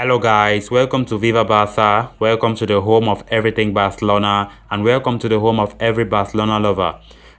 Hello guys, welcome to Viva Barca, welcome to the home of everything Barcelona, and welcome to the home of every Barcelona lover.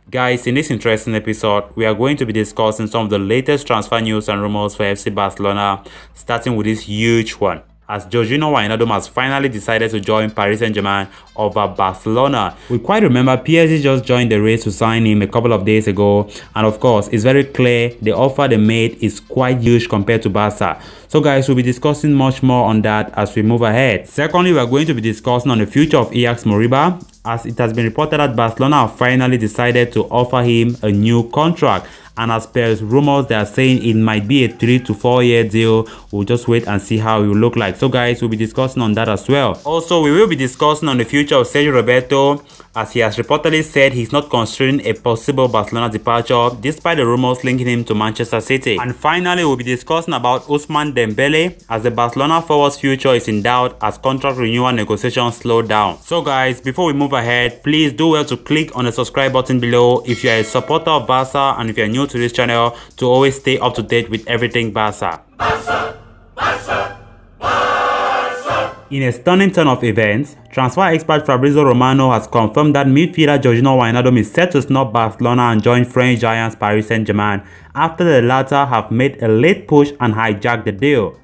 Guys, in this interesting episode, we are going to be discussing some of the latest transfer news and rumors for FC Barcelona, starting with this huge one, as Wijnaldum has finally decided to join Paris Saint-Germain over Barcelona. We quite remember PSG just joined the race to sign him a couple of days ago, and of course, it's very clear the offer they made is quite huge compared to Barca. So guys, we'll be discussing much more on that as we move ahead. Secondly, we are going to be discussing on the future of Ilaix Moriba, as it has been reported that Barcelona have finally decided to offer him a new contract. And as per rumors, they are saying it might be a 3 to 4 year deal. We'll just wait and see how it will look like. So guys, we'll be discussing on that as well. Also, we will be discussing on the future of Sergi Roberto, as he has reportedly said he's not considering a possible Barcelona departure despite the rumors linking him to Manchester City. And finally, we'll be discussing about Ousmane Dembele, as the Barcelona forward's future is in doubt as contract renewal negotiations slow down. So guys, before we move ahead, please do well to click on the subscribe button below if you are a supporter of Barca and if you are new to this channel to always stay up to date with everything Barca. Barca, Barca, Barca. In a stunning turn of events, transfer expert Fabrizio Romano has confirmed that midfielder Wijnaldum is set to snub Barcelona and join French giants Paris Saint-Germain after the latter have made a late push and hijacked the deal.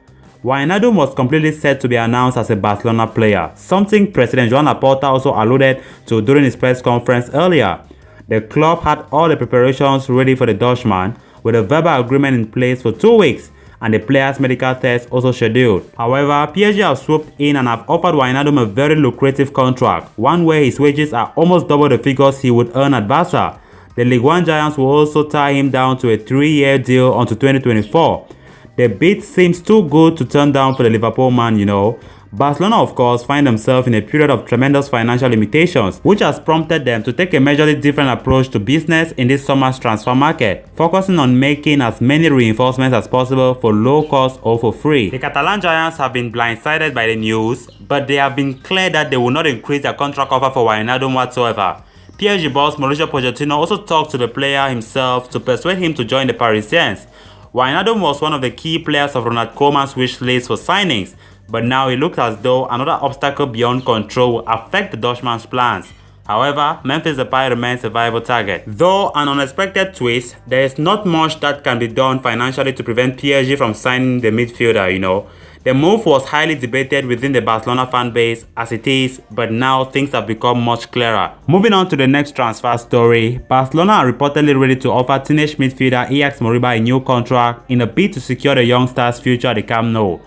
Wijnaldum was completely set to be announced as a Barcelona player, something President Joan Laporta also alluded to during his press conference earlier. The club had all the preparations ready for the Dutchman, with a verbal agreement in place for 2 weeks and the player's medical test also scheduled. However, PSG have swooped in and have offered Wijnaldum a very lucrative contract, one where his wages are almost double the figures he would earn at Barca. The Ligue 1 giants will also tie him down to a 3-year deal until 2024. The bid seems too good to turn down for the Liverpool man, you know. Barcelona, of course, find themselves in a period of tremendous financial limitations, which has prompted them to take a majorly different approach to business in this summer's transfer market, focusing on making as many reinforcements as possible for low cost or for free. The Catalan giants have been blindsided by the news, but they have been clear that they will not increase their contract offer for Wijnaldum whatsoever. PSG boss Mauricio Pochettino also talked to the player himself to persuade him to join the Parisians. Wijnaldum was one of the key players of Ronald Koeman's wish list for signings, but now it looks as though another obstacle beyond control will affect the Dutchman's plans. However, Memphis Depay remains a viable target. Though an unexpected twist, there is not much that can be done financially to prevent PSG from signing the midfielder, you know. The move was highly debated within the Barcelona fan base as it is, but now things have become much clearer. Moving on to the next transfer story, Barcelona are reportedly ready to offer teenage midfielder Ilaix Moriba a new contract in a bid to secure the youngster's future at the Camp Nou.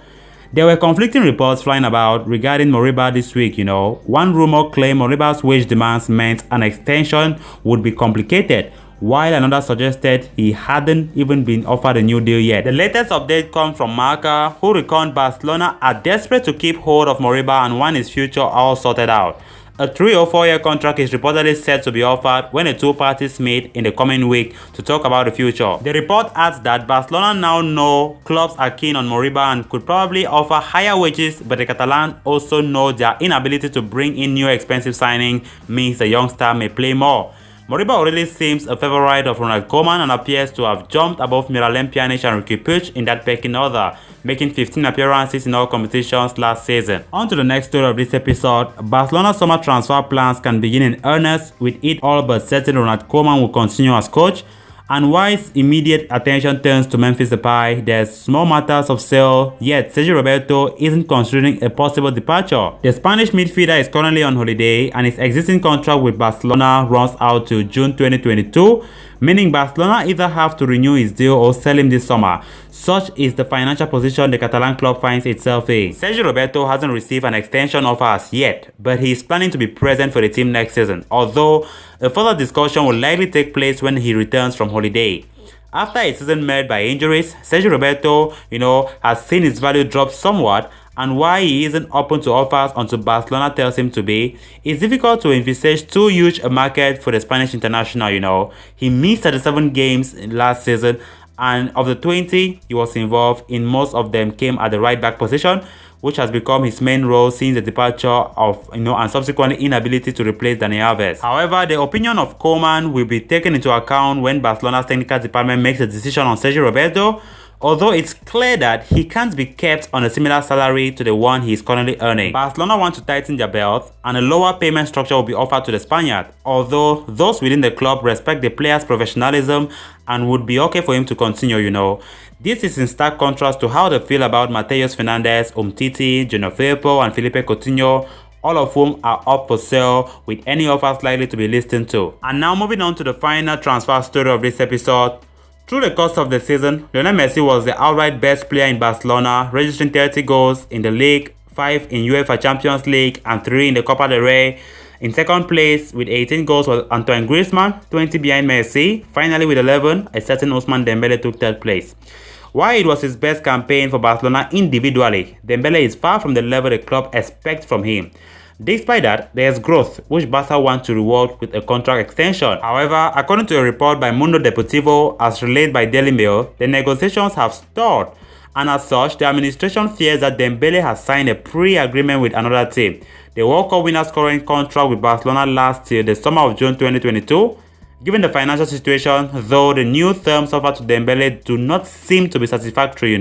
There were conflicting reports flying about regarding Moriba this week, you know. One rumor claimed Moriba's wage demands meant an extension would be complicated, while another suggested he hadn't even been offered a new deal yet. The latest update comes from Marca, who reckoned Barcelona are desperate to keep hold of Moriba and want his future all sorted out. A 3 or 4 year contract is reportedly set to be offered when the two parties meet in the coming week to talk about the future. The report adds that Barcelona now know clubs are keen on Moriba and could probably offer higher wages, but the Catalans also know their inability to bring in new expensive signings means the youngster may play more. Moriba already seems a favorite of Ronald Koeman and appears to have jumped above Miralem Pjanic and Riqui Puig in that pecking order, making 15 appearances in all competitions last season. On to the next story of this episode, Barcelona's summer transfer plans can begin in earnest, with it all but certain Ronald Koeman will continue as coach. And whilst immediate attention turns to Memphis Depay, there's small matters of sale, yet Sergi Roberto isn't considering a possible departure. The Spanish midfielder is currently on holiday and his existing contract with Barcelona runs out to June 2022, meaning Barcelona either have to renew his deal or sell him this summer. Such is the financial position the Catalan club finds itself in. Sergi Roberto hasn't received an extension offer as yet, but he is planning to be present for the team next season, although a further discussion will likely take place when he returns from holiday. After a season marred by injuries, Sergi Roberto, has seen his value drop somewhat, and why he isn't open to offers until Barcelona tells him to be. It's difficult to envisage too huge a market for the Spanish international, He missed 37 games last season, and of the 20 he was involved in, most of them came at the right back position, which has become his main role since the departure of, and subsequent inability to replace Dani Alves. However, the opinion of Koeman will be taken into account when Barcelona's technical department makes a decision on Sergi Roberto. although it's clear that he can't be kept on a similar salary to the one he is currently earning. Barcelona want to tighten their belt, and a lower payment structure will be offered to the Spaniard, although those within the club respect the player's professionalism and would be okay for him to continue. This is in stark contrast to how they feel about Matheus Fernandes, Umtiti, Junior Firpo, and Felipe Coutinho, all of whom are up for sale with any offers likely to be listened to. And now moving on to the final transfer story of this episode. Through the course of the season, Lionel Messi was the outright best player in Barcelona, registering 30 goals in the league, 5 in UEFA Champions League, and 3 in the Copa del Rey. In second place with 18 goals was Antoine Griezmann, 20 behind Messi. Finally with 11, a certain Ousmane Dembele took third place. While it was his best campaign for Barcelona individually, Dembele is far from the level the club expects from him. Despite that, there is growth, which Barca wants to reward with a contract extension. However, according to a report by Mundo Deportivo as relayed by Daily Mail, the negotiations have stalled, and as such, the administration fears that Dembele has signed a pre-agreement with another team. The World Cup winner's current contract with Barcelona lasts till the summer of June 2022. Given the financial situation, though, the new terms offered to Dembele do not seem to be satisfactory.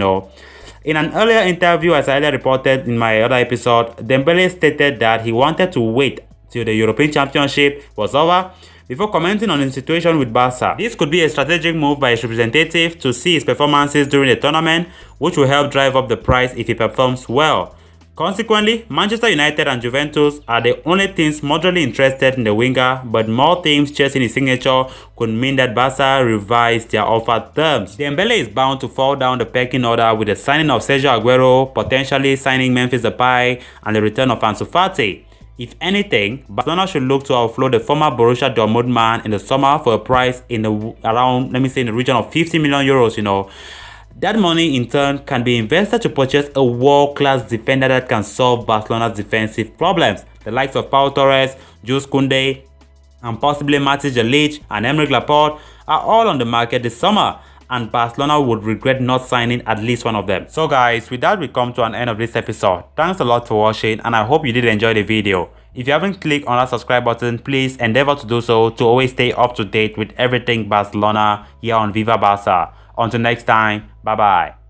In an earlier interview, as I earlier reported in my other episode, Dembele stated that he wanted to wait till the European Championship was over before commenting on the situation with Barca. This could be a strategic move by his representative to see his performances during the tournament, which will help drive up the price if he performs well. Consequently, Manchester United and Juventus are the only teams moderately interested in the winger, but more teams chasing his signature could mean that Barca revise their offered terms. Dembele is bound to fall down the pecking order with the signing of Sergio Roberto, potentially signing Memphis Depay, and the return of Ansu Fati. If anything, Barcelona should look to offload the former Borussia Dortmund man in the summer for a price in the region of 50 million euros. That money in turn can be invested to purchase a world-class defender that can solve Barcelona's defensive problems. The likes of Pau Torres, Jules Koundé, and possibly Matej Ilaix and Aymeric Laporte are all on the market this summer, and Barcelona would regret not signing at least one of them. So guys, with that we come to an end of this episode. Thanks a lot for watching, and I hope you did enjoy the video. If you haven't clicked on that subscribe button, please endeavor to do so to always stay up to date with everything Barcelona here on Viva Barca. Until next time, bye bye.